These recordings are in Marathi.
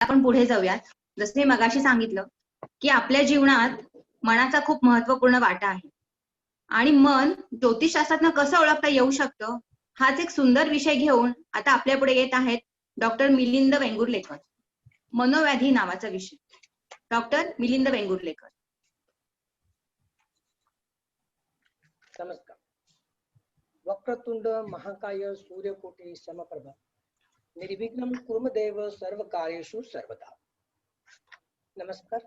आपण पुढे जाऊयात. जसे मगाशी सांगितलं की आपल्या जीवनात मनाचा खूप महत्वपूर्ण वाटा आहे आणि मन ज्योतिषशास्त्रातनं कसं ओळखता येऊ शकतं हाच एक सुंदर विषय घेऊन आता आपल्या पुढे येत आहेत डॉक्टर मिलिंद वेंगुर्लेकर. मनोव्याधी नावाचा विषय. डॉक्टर मिलिंद वेंगुर्लेकर. नमस्कार. वक्रतुंड महाकाय सूर्यकोटि समप्रभा निर्विघ्नं कुर्मदेव सर्व कार्येषु सर्वदा. नमस्कार.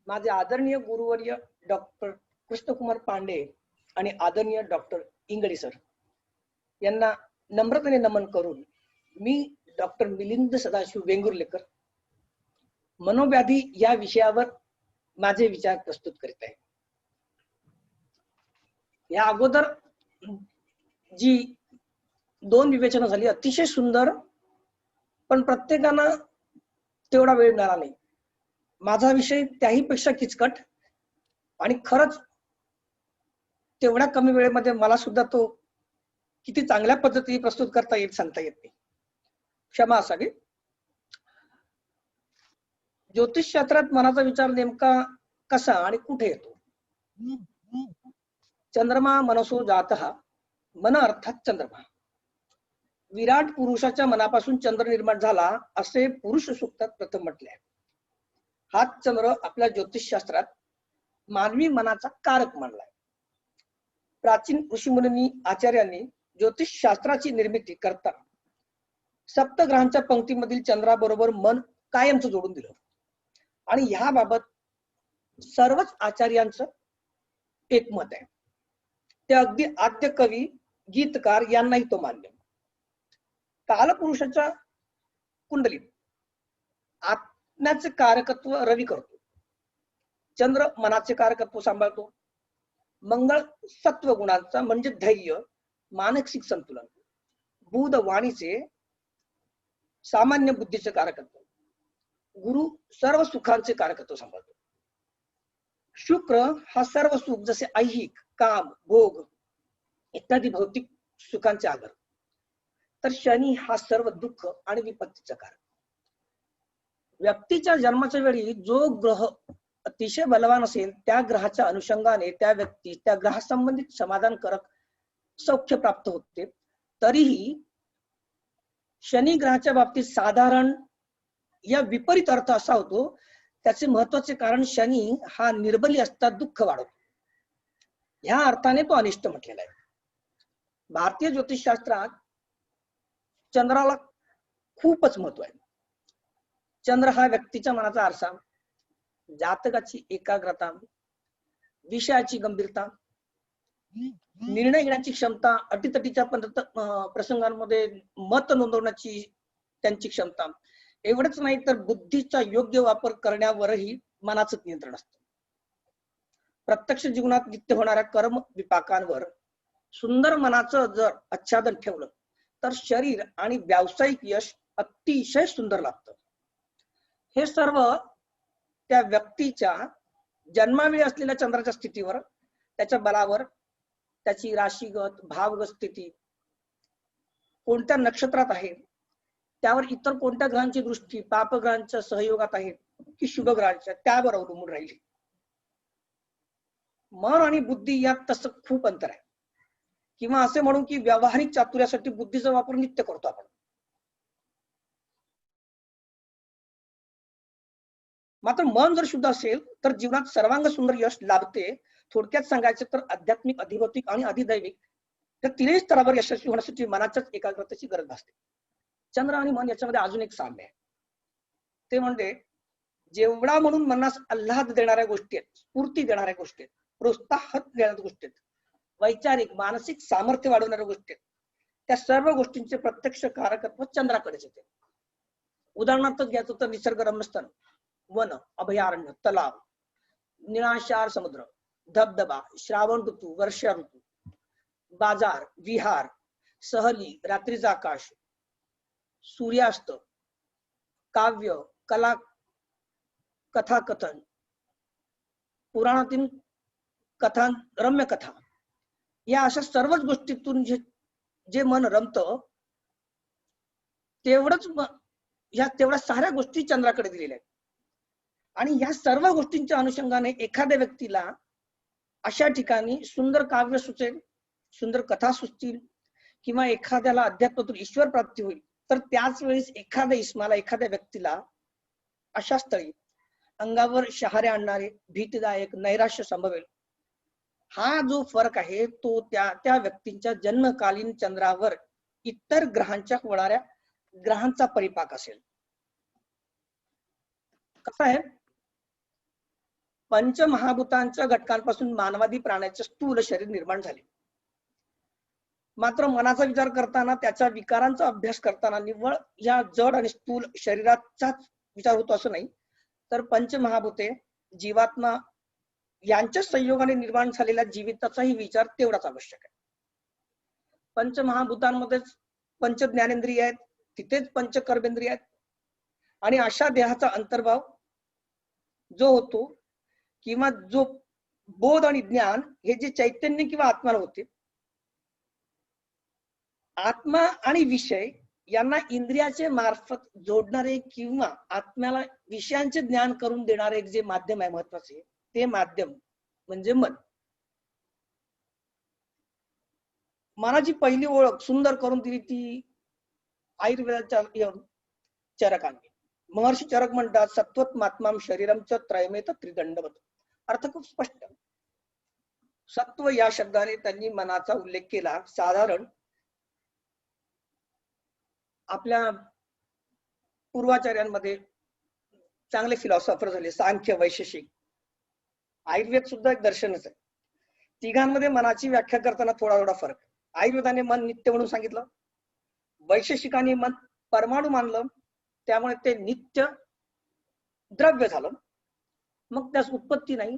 माझे आदरणीय गुरुवर्य डॉक्टर कृष्णकुमार पांडे आणि आदरणीय डॉक्टर इंगळे सर यांना नम्रतेने नमन करून मी डॉक्टर मिलिंद सदाशिव वेंगुर्लेकर मनोव्याधी या विषयावर माझे विचार प्रस्तुत करीत आहे. या अगोदर जी 2 विवेचना झाली अतिशय सुंदर, पण प्रत्येकाला तेवढा वेळ मिळाला नाही. माझा विषय त्याही पेक्षा किचकट आणि खरंच तेवढ्या कमी वेळेमध्ये मला सुद्धा तो किती चांगल्या पद्धतीने प्रस्तुत करता येईल सांगता येत नाही, क्षमा असावी. ज्योतिषशास्त्रात मनाचा विचार नेमका कसा आणि कुठे येतो? चंद्रमा मनसो जातः, मन अर्थात चंद्रमा. विराट पुरुषाच्या मनापासून चंद्र निर्माण झाला असे पुरुष सूक्तात प्रथम म्हटले आहे. हाच चंद्र आपल्या ज्योतिषशास्त्रात मानवी मनाचा कारक मानलाय. प्राचीन ऋषीमुनी आचार्यांनी ज्योतिषशास्त्राची निर्मिती करताना सप्तग्रहांच्या पंक्तीमधील चंद्राबरोबर मन कायमचं जोडून दिलं आणि ह्याबाबत सर्वच आचार्यांचं एकमत आहे. ते अगदी आद्य कवी गीतकार यांनाही तो मान्य. कालपुरुषाच्या कुंडलीत आत्म्याचे कारकत्व रवी करतो, चंद्र मनाचे कारकत्व सांभाळतो, मंगळ सत्व गुणांचा म्हणजे धैर्य मानसिक संतुलन, बुध वाणीचे सामान्य बुद्धीचे कारकत्व, गुरु सर्व सुखांचे कारकत्व सांभाळतो, शुक्र हा सर्व सुख जसे ऐहिक काम भोग इत्यादी भौतिक सुखांचे आधार, तर शनी हा सर्व दुःख आणि विपत्तीचा कारक. व्यक्तीच्या जन्माच्या वेळी जो ग्रह अतिशय बलवान असेल त्या ग्रहाच्या अनुषंगाने त्या व्यक्ती त्या ग्रहासंबंधित समाधानकारक सौख्य प्राप्त होते. तरीही शनी ग्रहाच्या बाबतीत साधारण या विपरीत अर्थ असा होतो. त्याचे महत्वाचे कारण शनी हा निर्बली असता दुःख वाढवतो, ह्या अर्थाने तो अनिष्ट म्हटलेला आहे. भारतीय ज्योतिषशास्त्रात चंद्राला खूपच महत्व आहे. चंद्र हा व्यक्तीच्या मनाचा आरसा, जातकाची एकाग्रता, विषयाची गंभीरता, निर्णय घेण्याची क्षमता, अटीतटीच्या प्रसंगांमध्ये मत नोंदवण्याची त्यांची क्षमता, एवढंच नाही तर बुद्धीचा योग्य वापर करण्यावरही मनाचं नियंत्रण असतं. प्रत्यक्ष जीवनात नित्य होणाऱ्या कर्म विपाकांवर सुंदर मनाचं जर आच्छादन ठेवलं तर शरीर आणि व्यावसायिक यश अतिशय सुंदर लागतं. हे सर्व त्या व्यक्तीच्या जन्मावेळी असलेल्या चंद्राच्या स्थितीवर, त्याच्या बलावर, त्याची राशीगत भावगत स्थिती, कोणत्या नक्षत्रात आहे, त्यावर इतर कोणत्या ग्रहांची दृष्टी पापग्रहांच्या सहयोगात आहे की शुभ ग्रहांच्या, त्यावर अवलंबून राहिली. मन आणि बुद्धी यात तसं खूप अंतर आहे, किंवा असे म्हणू की व्यावहारिक चातुर्यासाठी बुद्धीचा वापर नित्य करतो आपण. मात्र मन जर शुद्ध असेल तर जीवनात सर्वांग सुंदर यश लाभते. थोडक्यात सांगायचं तर आध्यात्मिक, अधिभौतिक आणि अधिदैविक या तिन्ही स्तरावर यशस्वी होण्यासाठी मनाच्याच एकाग्रतेची गरज भासते. चंद्र आणि मन याच्यामध्ये अजून एक साम्य आहे, ते म्हणजे जेवढा म्हणून मनास आल्हाद देणाऱ्या गोष्टी आहेत, स्फूर्ती देणाऱ्या गोष्टी आहेत, प्रोत्साहन देणाऱ्या गोष्टी आहेत, वैचारिक मानसिक सामर्थ्य वाढवणाऱ्या गोष्टी आहेत, त्या सर्व गोष्टींचे प्रत्यक्ष कारकत्व चंद्राकडेच येते. उदाहरणार्थ घ्यायचं तर निसर्गरम्य स्थळ, वन, अभयारण्य, तलाव, निळाशार समुद्र, धबधबा, श्रावण ऋतू, वर्षा ऋतू, बाजार, विहार, सहली, रात्रीचा आकाश, सूर्यास्त, काव्य, कला, कथाकथन, पुराणातील कथा, रम्य कथा, या अशा सर्वच गोष्टीतून जे मन रमतं तेवढंच ह्या तेवढ्या साऱ्या गोष्टी चंद्राकडे दिलेल्या आहेत. आणि ह्या सर्व गोष्टींच्या अनुषंगाने एखाद्या व्यक्तीला अशा ठिकाणी सुंदर काव्य सुचेल, सुंदर कथा सुचतील, किंवा एखाद्याला अध्यात्मातून ईश्वर प्राप्ती होईल, तर त्याच वेळेस एखाद्या इसमाला, एखाद्या व्यक्तीला अशा स्थळी अंगावर शहारे आणणारे, भीतीदायक नैराश्य संभवेल. हा जो फरक आहे तो त्या व्यक्तीच्या जन्मकालीन चंद्रावर इतर ग्रहांच्या होणाऱ्या ग्रहांचा परिपाक असेल. कसं आहे, पंचमहाभूतांच्या घटकांपासून मानवादी प्राण्याचे स्थूल शरीर निर्माण झाले. मात्र मनाचा विचार करताना, त्याच्या विकारांचा अभ्यास करताना निव्वळ या जड आणि स्थूल शरीराचाच विचार होतो असं नाही, तर पंचमहाभूते, जीवात्मा यांच्या संयोगाने निर्माण झालेल्या जीविताचाही विचार तेवढाच आवश्यक आहे. पंचमहाभूतांमध्येच पंच ज्ञानेंद्रिय आहेत, तिथेच पंचकर्मेंद्रिय आहेत. आणि अशा देहाचा अंतर्भाव जो होतो, किंवा जो बोध आणि ज्ञान हे जे चैतन्य किंवा आत्म्याला होते, आत्मा आणि विषय यांना इंद्रियाचे मार्फत जोडणारे किंवा आत्म्याला विषयांचे ज्ञान करून देणारे एक जे माध्यम आहे महत्वाचे, ते माध्यम म्हणजे मन. मनाची पहिली ओळख सुंदर करून दिली ती आयुर्वेदाच्या चरकांनी. महर्षी चरक म्हणतात, सत्वत्मात्माम शरीरम च त्रयमेत त्रिदंडवत. अर्थ खूप स्पष्ट. सत्व या शब्दाने त्यांनी मनाचा उल्लेख केला. साधारण आपल्या पूर्वाचार्यांमध्ये चांगले फिलॉसॉफर झाले, सांख्य, वैशेषिक, आयुर्वेद सुद्धा एक दर्शनच आहे. तिघांमध्ये मनाची व्याख्या करताना थोडा फरक. आयुर्वेदाने मन नित्य म्हणून सांगितलं, वैशेषिकांनी मन परमाणू मानलं, त्यामुळे ते नित्य द्रव्य झालं. मग त्यास उत्पत्ती नाही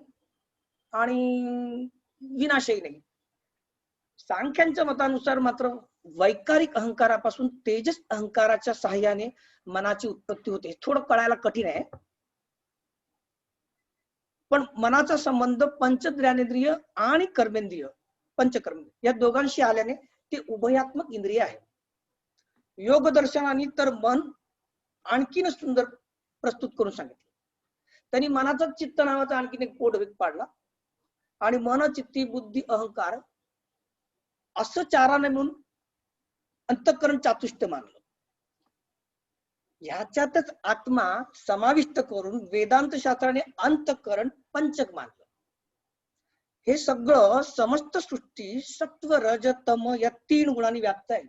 आणि विनाशही नाही. सांख्यांच्या मतानुसार मात्र वैकारिक अहंकारापासून तेजस अहंकाराच्या साहाय्याने मनाची उत्पत्ती होते. थोडं कळायला कठीण आहे, पण मनाचा संबंध पंचज्ञानेंद्रिय आणि कर्मेंद्रिय, पंचकर्मेंद्रिय या दोघांशी आल्याने ते उभयात्मक इंद्रिय आहे. योग दर्शनाने तर मन आणखीन सुंदर प्रस्तुत करून सांगितले. त्यांनी मनाचा चित्त नावाचा आणखीन एक पोटवेग पाडला आणि मन, चित्ती, बुद्धी, अहंकार असं चाराने म्हणून अंतःकरण चातुष्ट मानलं. ह्याच्यातच आत्मा समाविष्ट करून वेदांत शास्त्राने अंतःकरण पंचक मानलं. हे सगळं समस्त सृष्टी सत्व, रज, तम या 3 गुणांनी व्याप्त आहे.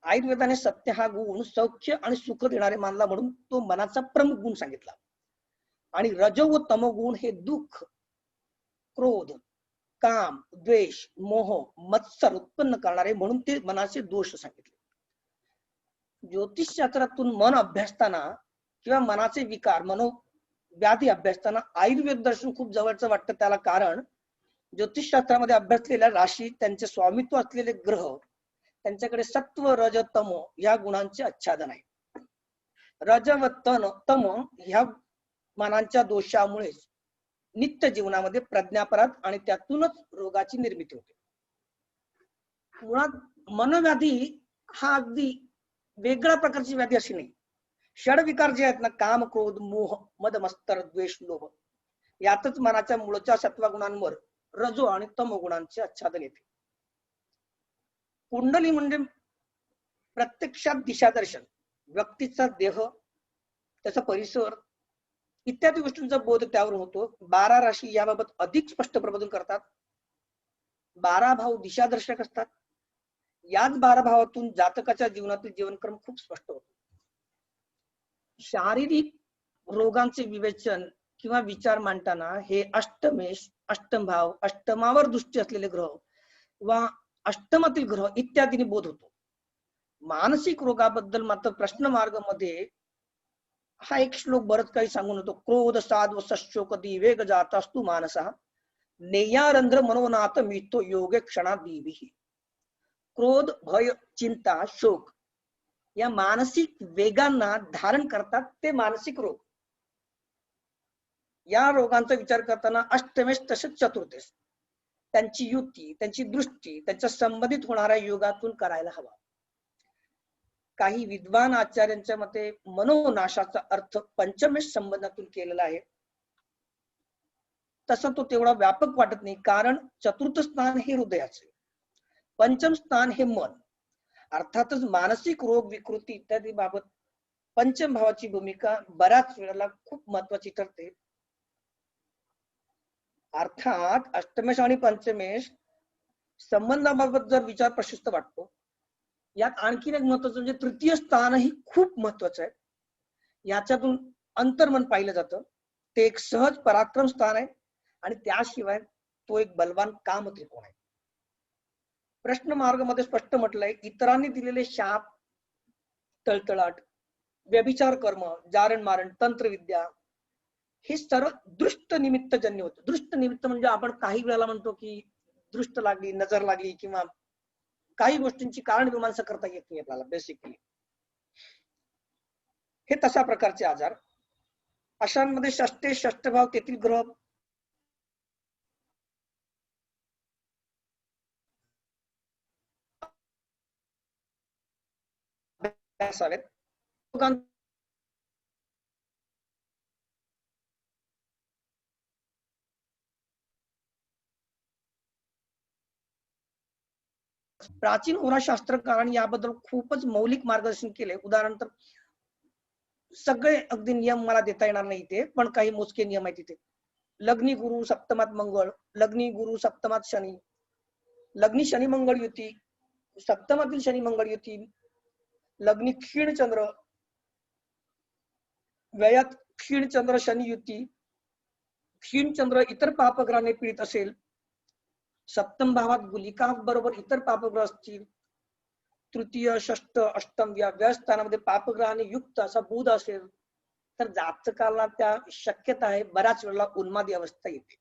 आयुर्वेदाने सत्य हा गुण सौख्य आणि सुख देणारे मानला, म्हणून तो मनाचा प्रमुख गुण सांगितला. आणि रजो व तमो गुण हे दुःख, क्रोध, काम, द्वेष, मोह, मत्सर उत्पन्न करणारे, म्हणून ते मनाचे दोष सांगितले. ज्योतिषशास्त्रातून मन अभ्यासताना किंवा मनाचे विकार, मनोव्याधी अभ्यासताना आयुर्वेद दर्शन खूप जवळचं वाटतं त्याला. कारण ज्योतिषशास्त्रामध्ये अभ्यासलेल्या राशी, त्यांचे स्वामित्व असलेले ग्रह, त्यांच्याकडे सत्व, रज, तम या गुणांचे आच्छादन आहे. रज व तम ह्या मनांच्या दोषामुळे नित्य जीवनामध्ये प्रज्ञापराध आणि त्यातूनच रोगाची निर्मिती होते. मुळात मनोव्याधी हा अगदी वेगळ्या प्रकारची व्याधी अशी नाही. षडविकार जे आहेत ना, काम, क्रोध, मोह, मद, मत्सर, द्वेष, लोभ, यातच मनाच्या मूळच्या सत्वगुणांवर रजो आणि तमो गुणांचे आच्छादन येते. कुंडली म्हणजे प्रत्यक्षात दिशादर्शन, व्यक्तीचा देह, त्याचा परिसर इत्यादी गोष्टींचा बोध त्यावर होतो. 12 राशी याबाबत अधिक स्पष्ट प्रबोधन करतात. 12 भाव दिशादर्शक असतात. याच 12 भावातून जातकाच्या जीवनातील जीवनक्रम खूप स्पष्ट होतो. शारीरिक रोगांचे विवेचन किंवा विचार मांडताना हे अष्टमेश, अष्टम भाव, अष्टमावर दृष्टी असलेले ग्रह वा अष्टमातील ग्रह इत्यादीने बोध होतो. मानसिक रोगाबद्दल मात्र प्रश्न मार्ग मध्ये हा एक श्लोक बरंच काही सांगून होतो. क्रोध साध्व सशोकदी वेग जातास्तु मानसा नेयारंध्र मनोनाथ मितो योगे क्षणा देवी. क्रोध, भय, चिंता, शोक या मानसिक वेगांना धारण करतात ते मानसिक रोग. या रोगांचा विचार करताना अष्टमेश तसेच चतुर्थेश त्यांची युती, त्यांची दृष्टी त्यांच्या संबंधित होणाऱ्या योगातून करायला हवा. काही विद्वान आचार्यांच्या मते मनोनाशाचा अर्थ पंचमेश संबंधातून केलेला आहे. तसं तो तेवढा व्यापक वाटत नाही, कारण चतुर्थ स्थान हे हृदयाचे, पंचम स्थान हे मन. अर्थातच मानसिक रोग विकृती इत्यादी बाबत पंचम भावाची भूमिका बऱ्याच वेळेला खूप महत्वाची ठरते. अर्थात अष्टमेश आणि पंचमेश संबंधाबाबत जर विचार प्रशस्त वाटतो, यात आणखीन एक महत्वाचं म्हणजे तृतीय स्थानही खूप महत्वाचं आहे. याच्यातून अंतर्मन पाहिलं जातं. ते एक सहज पराक्रम स्थान आहे आणि त्याशिवाय तो एक बलवान काम त्रिकोण आहे. प्रश्न मार्ग मध्ये स्पष्ट म्हटलंय, इतरांनी दिलेले शाप, तळतळाट, व्यभिचार कर्म, जारण मारण, तंत्रविद्या हे सर्व दृष्ट निमित्त जन्य होतं. दृष्ट निमित्त म्हणजे आपण काही वेळेला म्हणतो की दृष्ट लागली, नजर लागली, किंवा काही गोष्टींची कारण मीमांसा करता येत नाही आपल्याला. बेसिकली हे तशा प्रकारचे आजार. अशांमध्ये षष्टे, षष्टभाव, तेथील ग्रह असावेत. प्राचीन ओराशास्त्रकारांनी याबद्दल खूपच मौलिक मार्गदर्शन केले. उदाहरणार्थ सगळे अगदी नियम मला देता येणार नाही इथे, पण काही मोजके नियम आहेत तिथे. लग्नी गुरु सप्तमात मंगळ, लग्नी गुरु सप्तमात शनी, लग्नी शनी मंगळ युती, सप्तमातील शनी मंगळ युती, लग्नी क्षीण चंद्र, व्ययात क्षीण चंद्र शनी युती, क्षीण चंद्र इतर पापग्रहाने पीडित असेल, सप्तम भावात गुलिका बरोबर इतर पापग्रह असतील, तृतीय, षष्ट, अष्टम या व्ययस्थानामध्ये पापग्रहाने युक्त असा बुध असेल, तर जातकाला त्या शक्यता आहे बऱ्याच वेळेला उन्मादी अवस्था येते.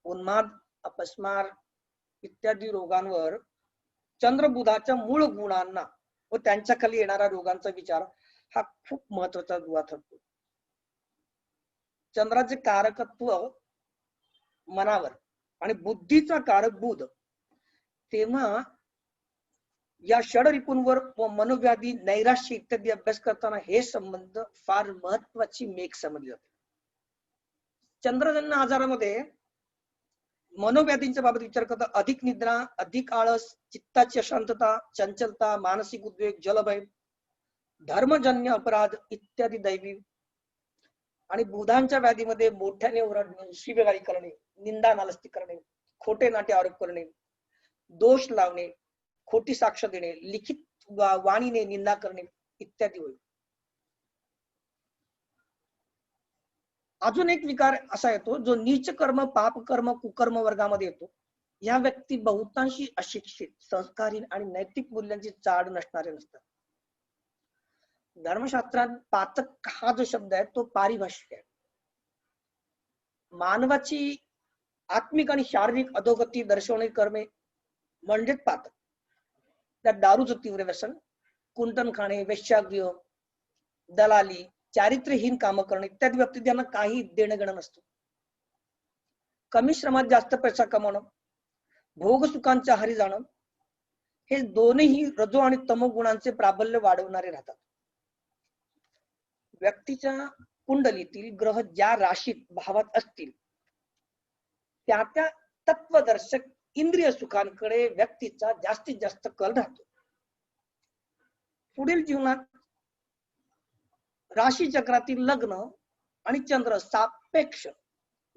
उन्माद, अपस्मार इत्यादी रोगांवर चंद्रबुधाच्या मूळ गुणांना व त्यांच्या खाली येणाऱ्या रोगांचा विचार हा खूप महत्वाचा दुवा ठरतो. चंद्राचे कारकत्व मनावर आणि बुद्धीचा कारक बुध, तेव्हा या षड रिपूंवर व मनोव्याधी, नैराश्य इत्यादी अभ्यास करताना हे संबंध फार महत्वाची मेघ समजली जाते. चंद्रजन्य आजारामध्ये मनोव्याधींच्या बाबत विचार करता अधिक निद्रा, अधिक आळस, चित्ताची अशांतता, चंचलता, मानसिक उद्वेग, जलभय, धर्मजन्य अपराध इत्यादी दैवी. आणि बुधांच्या व्याधीमध्ये मोठ्याने ओरडणे, शिवेगाळी करणे, निंदा नालस्ती करणे, खोटे नाटे आरोप करणे, दोष लावणे, खोटी साक्ष देणे, लिखित वाणीने निंदा करणे इत्यादी होईल. अजून एक विकार असा येतो जो नीच कर्म, पाप कर्म, कुकर्म वर्गामध्ये येतो. या व्यक्ती बहुतांशी अशिक्षित, संस्कारहीन आणि नैतिक मूल्यांची चाड नसणारे नसतात. धर्मशास्त्रात पातक हा जो शब्द आहे तो पारिभाषिक आहे. मानवाची आत्मिक आणि शारीरिक अधोगती दर्शवणारी कर्मे म्हणजेच पातक. त्यात दारूचं तीव्र व्यसन, कुंटन खाणे, वेश्यागृह, दलाली, चारित्र्यहीन कामं करणे इत्यादी बाबतीत त्यांना काही देणं घेणं नसतं. कमी श्रमात जास्त पैसा कमवणं, भोग सुखांच्या आहारी जाणं, हे दोन्ही रजो आणि तमो गुणांचे प्राबल्य वाढवणारे राहतात. व्यक्तीच्या कुंडलीतील ग्रह ज्या राशीत भावात असतील त्या त्या तत्वदर्शक इंद्रिय सुखांकडे व्यक्तीचा जास्तीत जास्त कल राहतो. पुढील जीवनात राशी चक्रातील लग्न आणि चंद्र सापेक्ष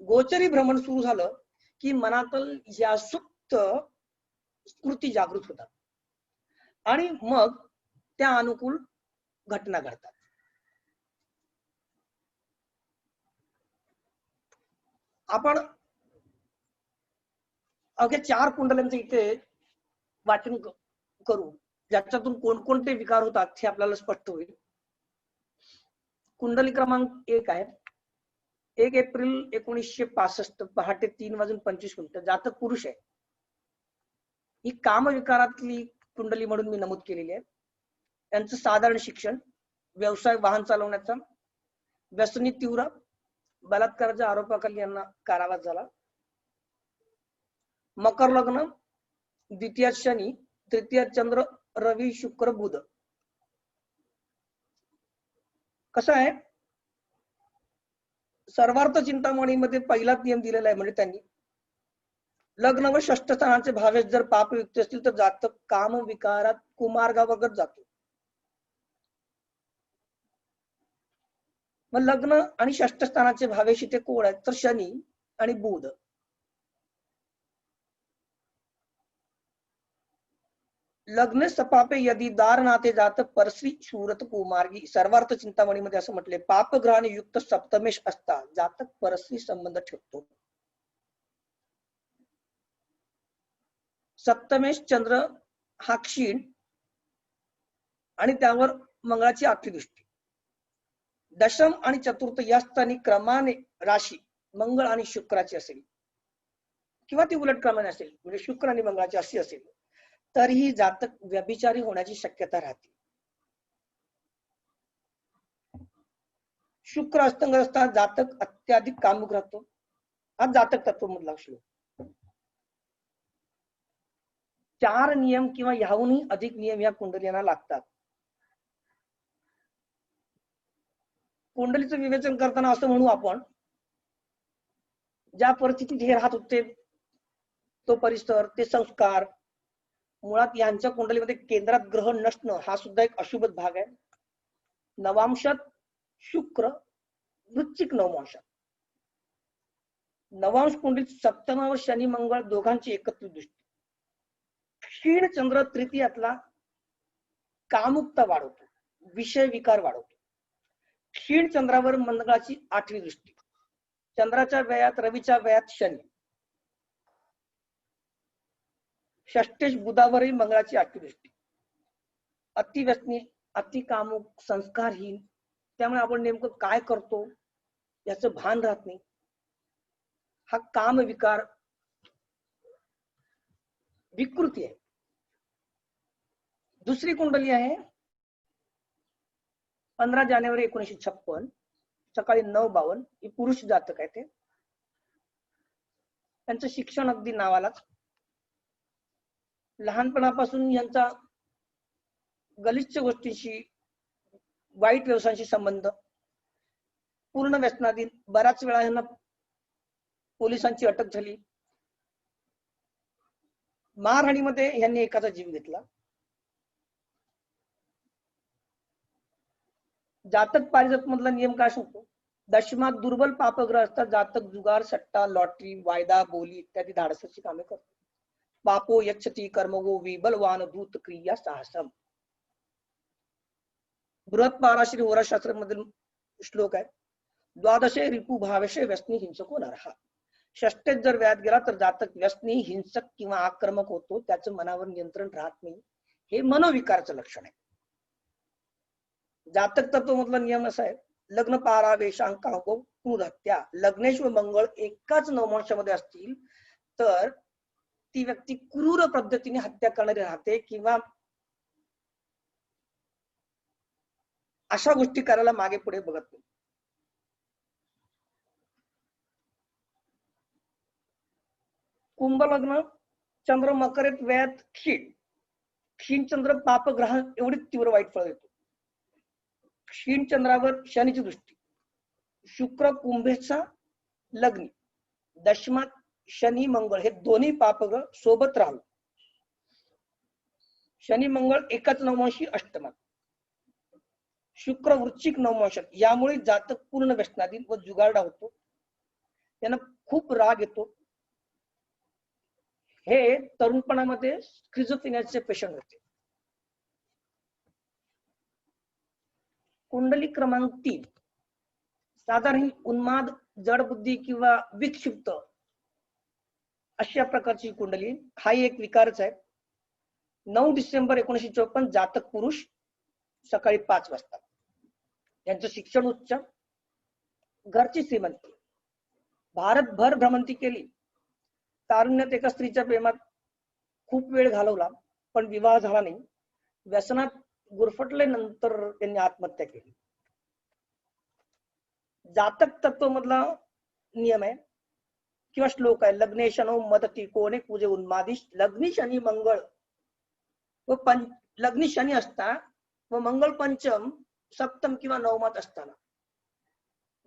गोचरी भ्रमण सुरू झालं की मनातील या सुप्त स्मृती जागृत होतात आणि मग त्या अनुकूल घटना घडतात. आपण अवघ्या 4 कुंडल्यांचे इथे वाचन करू, ज्याच्यातून कोणकोणते विकार होतात हे आपल्याला स्पष्ट होईल. कुंडली क्रमांक 1 आहे. 1 एप्रिल 1965 पहाटे 3:25 जातक पुरुष आहे. ही कामविकारातली कुंडली म्हणून मी नमूद केलेली आहे. त्यांचं साधारण शिक्षण, व्यवसाय वाहन चालवण्याचा, व्यसनी तीव्र, बलात्काराच्या आरोपाखाली यांना कारावास झाला. मकर लग्न, द्वितीय शनी, तृतीय चंद्र, रवी, शुक्र, बुध कसं आहे, सर्वार्थ चिंतामणीमध्ये पहिलाच नियम दिलेला आहे, म्हणजे त्यांनी लग्न व षष्ठ स्थानाचे भावेश जर पापयुक्त असतील तर जातक काम विकारात कुमार्गावरच जातो. मग लग्न आणि षष्ठ स्थानाचे भावेश इथे कोण आहेत तर शनी आणि बुध. लग्न सपापे यदि दार नाते जात परश्री शूरत कुमार्गी. सर्वार्थ चिंतामणीमध्ये असं म्हटले, पापग्रहाने युक्त सप्तमेश असता जातक परश्री संबंध ठेवतो. सप्तमेश चंद्र हा क्षीण आणि त्यावर मंगळाची आठवी दृष्टी. दशम आणि चतुर्थ या स्थानी क्रमाने राशी मंगळ आणि शुक्राची असेल किंवा ती उलट क्रमाने असेल, म्हणजे शुक्र आणि मंगळाची अशी असेल, तरीही जातक व्यभिचारी होण्याची शक्यता राहते. शुक्र अस्तंग असता जातक अत्याधिक कामुक राहतो. हा जातक तत्व मधला श्लोक. 4 नियम किंवा याहूनही अधिक नियम या कुंडलीला लागतात. कुंडलीचं विवेचन करताना असं म्हणू आपण, ज्या परिस्थितीत हे राहत होते तो परिसर, ते संस्कार, मुळात यांच्या कुंडलीमध्ये केंद्रात ग्रह नसणं हा सुद्धा एक अशुभ भाग आहे. नवांशात शुक्र, वृश्चिक नवमांशात. नवांश कुंडलीत सप्तमावर शनी मंगळ दोघांची एकत्रित दृष्टी. क्षीण चंद्र तृतीयातला कामुकता वाढवतो, विषय विकार वाढवतो. क्षीण चंद्रावर मंगळाची आठवी दृष्टी. चंद्राच्या व्ययात रवीच्या व्ययात शनी. षष्टेश बुधावरही मंगळाची आठवी दृष्टी. अतिव्यसनी, अति कामुक, संस्कारहीन, त्यामुळे आपण नेमकं काय करतो याचं भान राहत नाही. हा काम विकार विकृती आहे. दुसरी कुंडली आहे 15 जानेवारी 1956, सकाळी 9:52. ही पुरुष जातक आहे. ते त्यांचं शिक्षण अगदी नावालाच. लहानपणापासून यांचा गलिच्छ गोष्टींशी, वाईट व्यवसायांशी संबंध, पूर्ण व्यसनाधीन. बऱ्याच वेळा यांना पोलिसांची अटक झाली. मारहाणीमध्ये यांनी एकाचा जीव घेतला. जातक पारिजात मधला नियम काय सांगतो, दशमात दुर्बल पापग्रह असतात जातक जुगार, सट्टा, लॉटरी, वायदा, बोली इत्यादी धाडसाची कामे करतो. पापो यच्छति कर्मगो विबलवान भूत क्रिया साहसम. बृहत पाराशरी होराशास्त्र मधील श्लोक आहे. द्वादशे रिपु भावेशे व्यसनी हिंसको नरहा. षष्टेत जर व्यात गेला तर जातक व्यसनी, हिंसक किंवा आक्रमक होतो. त्याचं मनावर नियंत्रण राहत नाही. हे मनोविकारचं लक्षण आहे. जातक तत्व मधला नियम असा आहे, लग्न पारावेशांकांको क्रूर हत्या. लग्नेश व मंगळ एकाच नवमांशामध्ये असतील तर ती व्यक्ती क्रूर पद्धतीने हत्या करणारी राहते किंवा अशा गोष्टी करायला मागे पुढे बघत नाही. कुंभ लग्न चंद्र मकरेत व्ययात क्षीण. क्षीण चंद्र पापग्रह एवढी तीव्र वाईट फळ देतो. क्षीण चंद्रावर शनीची दृष्टी. शुक्र कुंभेचा लग्नी. दशमात शनी मंगळ हे दोन्ही पापग्रह सोबत राहू. शनी मंगळ एकाच नवमांशी अष्टमात. शुक्र वृश्चिक नवमांशात. यामुळे जातक पूर्ण व्यसनाधीन व जुगारडा होतो. त्यांना खूप राग येतो. हे तरुणपणामध्ये स्किझोफ्रेनियाचे पेशंट होते. कुंडली क्रमांक 3 साधारण उन्माद, जडबुद्धी किंवा विक्षिप्त अशा प्रकारची कुंडली. हा एक विकारच आहे. 9 डिसेंबर 1954 जातक पुरुष, सकाळी 5 वाजता. यांचं शिक्षण उच्च, घरची श्रीमंती. भारतभर भ्रमंती केली. तारुण्यात एका स्त्रीच्या प्रेमात खूप वेळ घालवला पण विवाह झाला नाही. व्यसनात गुरफटल्यानंतर त्यांनी आत्महत्या केली. जातक तत्व मधला नियम आहे किंवा श्लोक आहे, लग्ने शनो मदती कोणे पूजे उन्मादिश. लग्नी शनी मंगळ व लग्नी शनी असता व मंगळ पंचम सप्तम किंवा नवमात असताना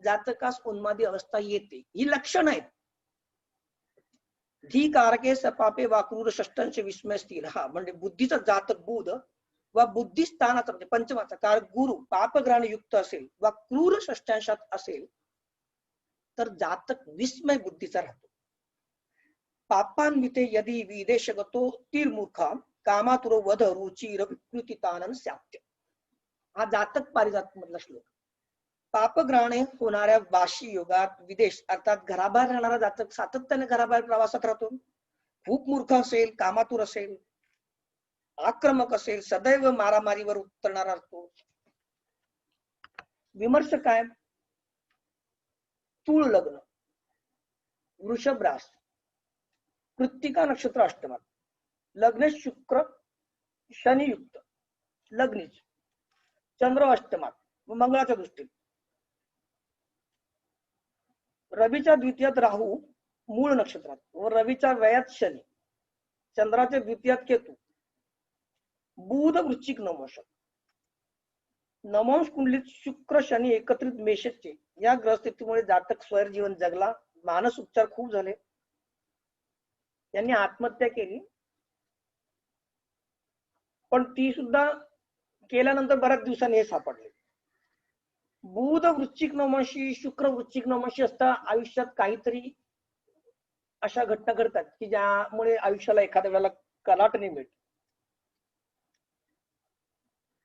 जातकास उन्मादी अवस्था येते, ही लक्षण आहेत. धी कारके सपापे वाक्रूर षष्टांश विस्मय स्थिर. हा म्हणजे बुद्धीचा जातक बुध वा बुद्धी स्थानाचा म्हणजे पंचमाचा कारक गुरु पापग्रहण युक्त असेल वा क्रूर षष्टांशात असेल तर जातक विस्मय बुद्धीचा राहतो. पापान्विते यदि विदेशगतो तीर्मूर्खा कामातुरो वध रुचिर विकृतितानन स्यात्य. हा जातक पारिजात मधला श्लोक. पापग्रहणे होणाऱ्या वाशी योगात विदेश अर्थात घराबाहेर राहणारा जातक सातत्याने घराबाहेर प्रवासात राहतो. खूप मूर्ख असेल, कामातुर असेल, आक्रमक असेल, सदैव मारामारीवर उतरणारा असतो. विमर्श काय? तूळ लग्न, वृषभ रास, कृत्तिका नक्षत्र अष्टमात, लग्न शुक्र शनियुक्त, लग्नीच, चंद्र अष्टमात व मंगळाच्या दृष्टीने, रवीच्या द्वितीयात राहू मूळ नक्षत्रात व रवीच्या व्ययात शनी, चंद्राच्या द्वितीयात केतू, बुध वृश्चिक नवंश, नवंश कुंडलीत शुक्र शनी एकत्रित मेषचे. या ग्रहस्थितीमुळे जातक स्वैर जीवन जगला, मानस उपचार खूप झाले, त्यांनी आत्महत्या केली, पण ती सुद्धा केल्यानंतर बऱ्याच दिवसांनी हे सापडले. बुध वृश्चिक नवंशी, शुक्र वृश्चिक नवंशी असता आयुष्यात काहीतरी अशा घटना घडतात की ज्यामुळे आयुष्याला एखाद्या वेळेला कलाटणी मिळते.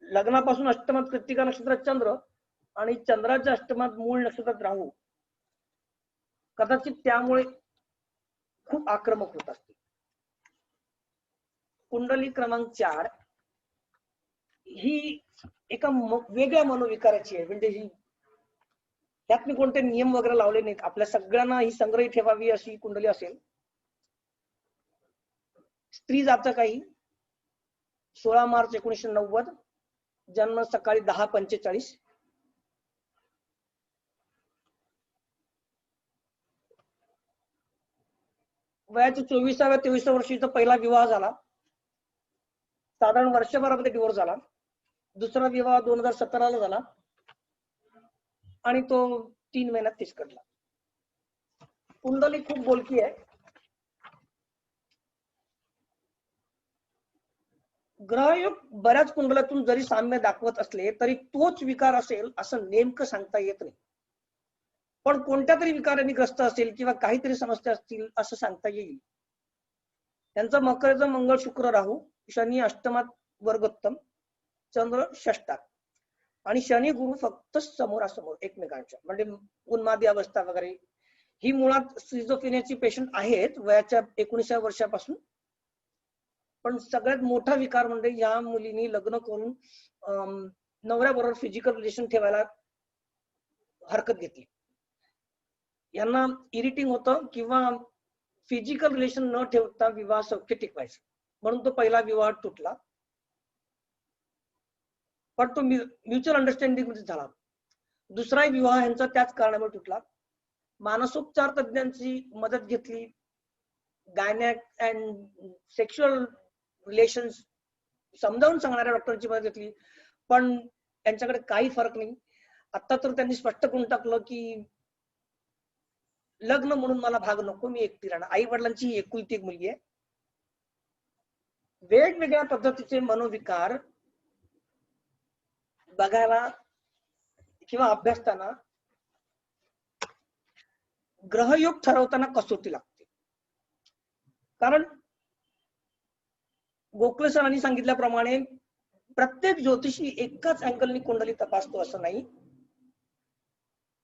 लग्नापासून अष्टमात कृत्तिका नक्षत्रात चंद्र आणि चंद्राच्या अष्टमात मूळ नक्षत्रात राहू कदाचित त्यामुळे खूप आक्रमक होत असते. कुंडली क्रमांक 4 ही एका वेगळ्या मनोविकाराची आहे. म्हणजे ही त्यात मी कोणते नियम वगैरे लावले नाहीत. आपल्या सगळ्यांना ही संग्रही ठेवावी अशी कुंडली असेल. स्त्री जातक काही 16 मार्च 1990, जन्म सकाळी 10:45, वयाच्या 24व्या 23व्या वर्षीचा पहिला विवाह झाला, साधारण वर्षभरामध्ये डिवोर्स झाला. दुसरा विवाह 2017ला झाला आणि तो 3 महिन्यात निष्कळला. कुंडली खूप बोलकी आहे. ग्रहयोग बऱ्याच कुंडलातून जरी साम्य दाखवत असले तरी तोच विकार असेल असं नेमकं सांगता येत नाही. पण कोणत्या तरी विकाराने ग्रस्त असेल किंवा काहीतरी समस्या असतील असं सांगता येईल. त्यांचं मकरचं मंगळ शुक्र राहू, शनी अष्टमात वर्गोत्तम, चंद्र षष्ठात आणि शनी गुरु फक्त समोरासमोर एकमेकांच्या. म्हणजे उन्मादी अवस्था वगैरे ही मुळात स्किझोफ्रेनियाची पेशंट आहेत वयाच्या 19व्या वर्षापासून. पण सगळ्यात मोठा विकार म्हणजे या मुलींनी लग्न करून नवऱ्याबरोबर फिजिकल रिलेशन ठेवायला हरकत घेतली. यांना इरिटिंग होतं किंवा फिजिकल रिलेशन न ठेवता विवाह सौख्य टिकवायचं म्हणून तो पहिला विवाह तुटला. पण तो म्युच्युअल अंडरस्टँडिंग मध्ये झाला. दुसरा विवाह यांचा त्याच कारणामुळे तुटला. मानसोपचार तज्ञांची मदत घेतली, गायनॅक अँड सेक्शुअल रिलेशन्स समजावून सांगणाऱ्या डॉक्टरांची मदत घेतली, पण त्यांच्याकडे काही फरक नाही. आता तर त्यांनी स्पष्ट करून टाकलं की लग्न म्हणून मला भाग नको, मी एकटी राहणार. आई वडिलांची ही एकुलती एक मुलगी आहे. वेगवेगळ्या पद्धतीचे मनोविकार बघायला किंवा अभ्यासताना ग्रहयोग ठरवताना कसोटी लागते. कारण गोखले सरांनी सांगितल्याप्रमाणे प्रत्येक ज्योतिषी एकाच अँगलनी कुंडली तपासतो असं नाही.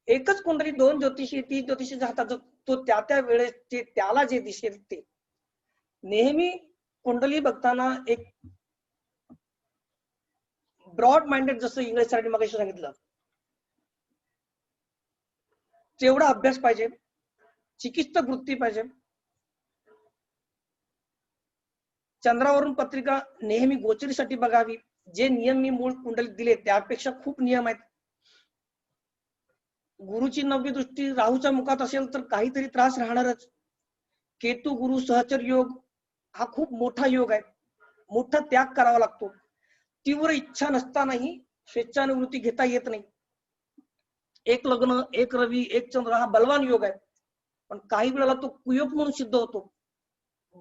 एकच कुंडली 2 ज्योतिषी 3 ज्योतिषीच्या हातात तो त्या वेळेस त्याला जे दिसेल ते. नेहमी कुंडली बघताना एक ब्रॉड माइंडेड, जसं इंग्रज सरांनी मगाशी सांगितलं, तेवढा अभ्यास पाहिजे, चिकित्सक वृत्ती पाहिजे. चंद्रावरून पत्रिका नेहमी गोचरीसाठी बघावी. जे नियम मी मूळ कुंडलीत दिले त्यापेक्षा खूप नियम आहेत. गुरुची 9वी दृष्टी राहूच्या मुखात असेल तर काहीतरी त्रास राहणारच. केतू गुरु सहचर योग हा खूप मोठा योग आहे. मोठा त्याग करावा लागतो. तीव्र इच्छा नसतानाही स्वेच्छानुवृत्ती घेता येत नाही. एक लग्न, एक रवी, एक चंद्र हा बलवान योग आहे, पण काही वेळेला तो कुयोग म्हणून सिद्ध होतो.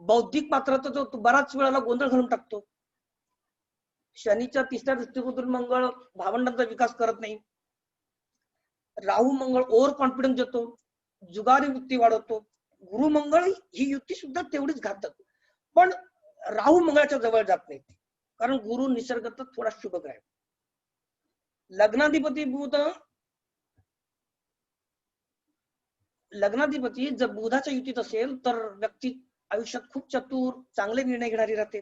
बौद्धिक पात्राचा तो बराच वेळेला गोंधळ घालून टाकतो. शनीच्या तिसऱ्या दृष्टीकोनातून मंगळ भावंडांचा विकास करत नाही. राहू मंगळ ओव्हर कॉन्फिडन्स देतो, जुगारी वृत्ती वाढवतो. गुरु मंगळ ही युती सुद्धा तेवढीच घातक, पण राहू मंगळाच्या जवळ जात नाही, कारण गुरु निसर्गतः थोडा शुभग्रह आहे. लग्नाधिपती जर बुधाच्या युतीत असेल तर व्यक्ती आयुष्यात खूप चतुर, चांगले निर्णय घेणारी राहते.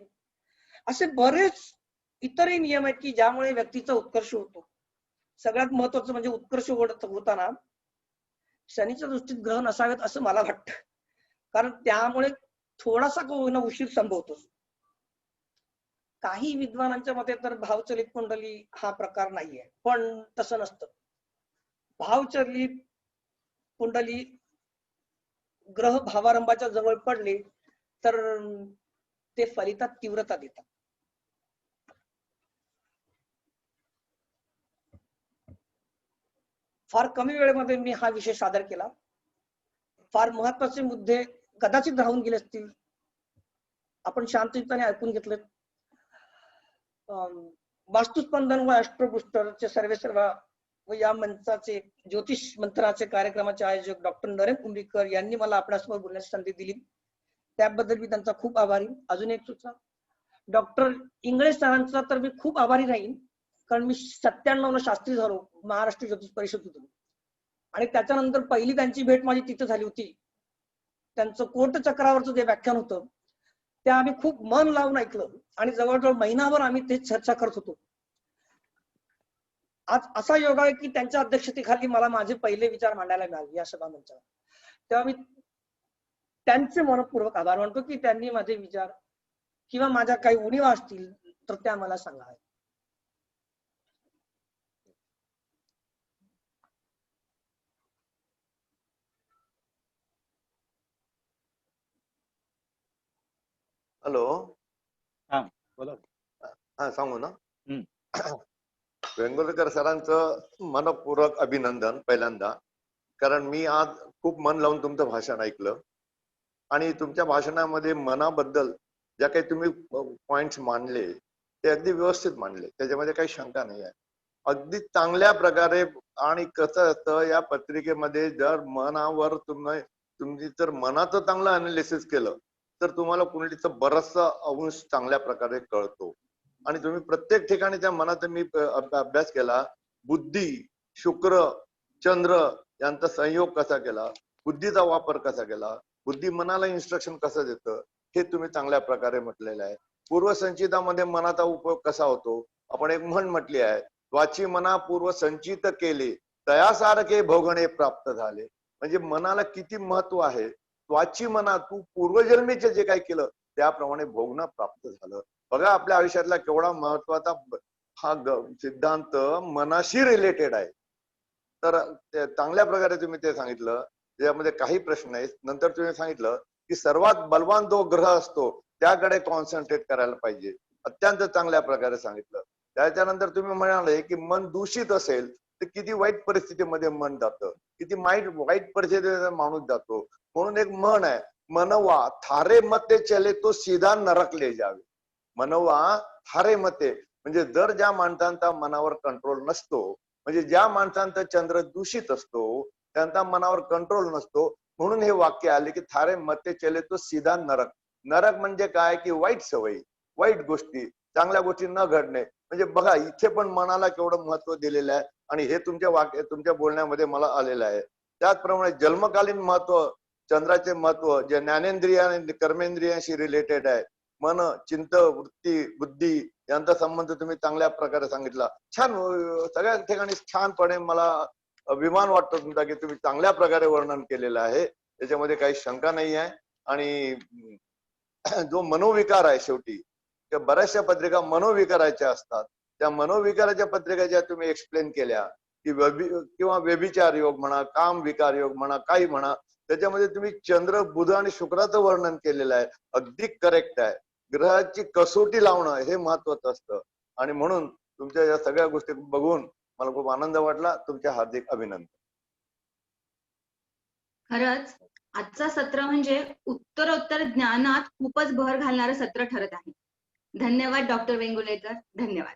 असे बरेच इतरही नियम आहेत की ज्यामुळे व्यक्तीचा उत्कर्ष होतो. सगळ्यात महत्वाचं म्हणजे उत्कर्ष होताना शनीच्या दृष्टीत ग्रह नसावेत असं मला वाटतं, कारण त्यामुळे थोडासा का होईना उशीर संभवतो. काही विद्वानांच्या मते तर भावचलित कुंडली हा प्रकार नाहीये, पण तसं नसतं. भावचलित कुंडली ग्रह भावारंभाच्या जवळ पडले तर ते फलितात तीव्रता देतात. फार कमी वेळेमध्ये मी हा विषय सादर केला. फार महत्वाचे मुद्दे कदाचित राहून गेले असतील, आपण शांततेने ऐकून घेतले. वास्तुस्पंदन व ॲस्ट्रोबुस्टरचे सर्वेसर्वा व या मंचाचे ज्योतिष मंत्राचे कार्यक्रमाचे आयोजक डॉक्टर नरेंद्र कुंभीकर यांनी मला आपल्यासमोर बोलण्याची संधी दिली, त्याबद्दल मी त्यांचा खूप आभारी. अजून एक सूचना, डॉक्टर इंगळे सरांचा तर मी खूप आभारी राहीन, कारण मी 97ला शास्त्री झालो महाराष्ट्र ज्योतिष परिषदेतून, आणि त्याच्यानंतर पहिली त्यांची भेट माझी तिथे झाली होती. त्यांचं कोर्ट चक्रावरचं जे व्याख्यान होतं ते आम्ही खूप मन लावून ऐकलं आणि जवळजवळ महिनाभर आम्ही ते चर्चा करत होतो. आज असा योग आहे की त्यांच्या अध्यक्षतेखाली मला माझे पहिले विचार मांडायला मिळाले या सभा मंचावर. तेव्हा मी त्यांचे मनपूर्वक आभार मानतो की त्यांनी माझे विचार किंवा माझ्या काही उणीवा असतील तर त्या मला सांगा. हॅलो. हा बोला. हा सांगू ना. वेंगुर्लेकर सरांचं मनपूर्वक अभिनंदन पहिल्यांदा, कारण मी आज खूप मन लावून तुमचं भाषण ऐकलं आणि तुमच्या भाषणामध्ये मनाबद्दल ज्या काही तुम्ही पॉइंट्स मांडले ते अगदी व्यवस्थित मांडले, त्याच्यामध्ये काही शंका नाही आहे. अगदी चांगल्या प्रकारे. आणि कसं असतं या पत्रिकेमध्ये, जर मनावर तुम्ही जर मनाचं चांगलं अनालिसिस केलं तर तुम्हाला कुंडलीचं बरचसा अंश चांगल्या प्रकारे कळतो. आणि तुम्ही प्रत्येक ठिकाणी त्या मनाचा मी अभ्यास केला. बुद्धी, शुक्र, चंद्र यांचा संयोग कसा केला, बुद्धीचा वापर कसा केला, बुद्धी मनाला इन्स्ट्रक्शन कसं देतं हे तुम्ही चांगल्या प्रकारे म्हटलेलं आहे. पूर्वसंचितामध्ये मनाचा उपयोग कसा होतो, आपण एक म्हण म्हटली आहे, वाची मना पूर्व संचित केले तयासारखे भोगणे प्राप्त झाले. म्हणजे मनाला किती महत्व आहे. वाची मना, तू पूर्वजन्मीचे जे काही केलं त्याप्रमाणे भोगणं प्राप्त झालं. बघा आपल्या आयुष्यातला केवढा महत्वाचा हा सिद्धांत मनाशी रिलेटेड आहे. तर चांगल्या प्रकारे तुम्ही ते सांगितलं, त्यामध्ये काही प्रश्न नाही. नंतर तुम्ही सांगितलं की सर्वात बलवान जो ग्रह असतो त्याकडे कॉन्सन्ट्रेट करायला पाहिजे, अत्यंत चांगल्या प्रकारे सांगितलं. त्याच्यानंतर तुम्ही म्हणाले की मन दूषित असेल तर किती वाईट परिस्थितीमध्ये मन जातं, किती वाईट परिस्थितीमध्ये माणूस जातो. म्हणून एक म्हण आहे, मनवा थारे मते चले तो सीधा नरकले जावे. मनवा थारे मते म्हणजे जर ज्या माणसांचा मनावर कंट्रोल नसतो, म्हणजे ज्या माणसांचा चंद्र दूषित असतो त्यांचा मनावर कंट्रोल नसतो, म्हणून हे वाक्य आले की थारे मते चले तो सीधा नरक. नरक म्हणजे काय की वाईट सवयी, वाईट गोष्टी, चांगल्या गोष्टी न घडणे. म्हणजे बघा इथे पण मनाला केवढं महत्व दिलेलं आहे आणि हे तुमच्या बोलण्यामध्ये मला आलेलं आहे. त्याचप्रमाणे जन्मकालीन महत्व, चंद्राचे महत्व जे ज्ञानेंद्रिय आणि कर्मेंद्रियांशी रिलेटेड आहे. मन, चिंत, वृत्ती, बुद्धी यांचा संबंध तुम्ही चांगल्या प्रकारे सांगितला. छान, सगळ्या ठिकाणी छानपणे मला अभिमान वाटतो तुमचा की तुम्ही चांगल्या प्रकारे वर्णन केलेलं आहे, त्याच्यामध्ये काही शंका नाही आहे. आणि जो मनोविकार आहे, शेवटी त्या बऱ्याचशा पत्रिका मनोविकाराच्या असतात, त्या मनोविकाराच्या पत्रिका ज्या तुम्ही एक्सप्लेन केल्या की किंवा व्यभिचार योग म्हणा, काम विकार योग म्हणा, काही म्हणा, त्याच्यामध्ये तुम्ही चंद्र, बुध आणि शुक्राचं वर्णन केलेलं आहे. अगदी करेक्ट आहे. ग्रहाची कसोटी लावणं हे महत्वाचं असतं आणि म्हणून तुमच्या या सगळ्या गोष्टी बघून मला खूप आनंद वाटला. तुमचे हार्दिक अभिनंदन. खरंच आजचा सत्र म्हणजे उत्तरोत्तर ज्ञानात खूपच भर घालणारं सत्र ठरत आहे. धन्यवाद डॉक्टर वेंगुर्लेकर. धन्यवाद.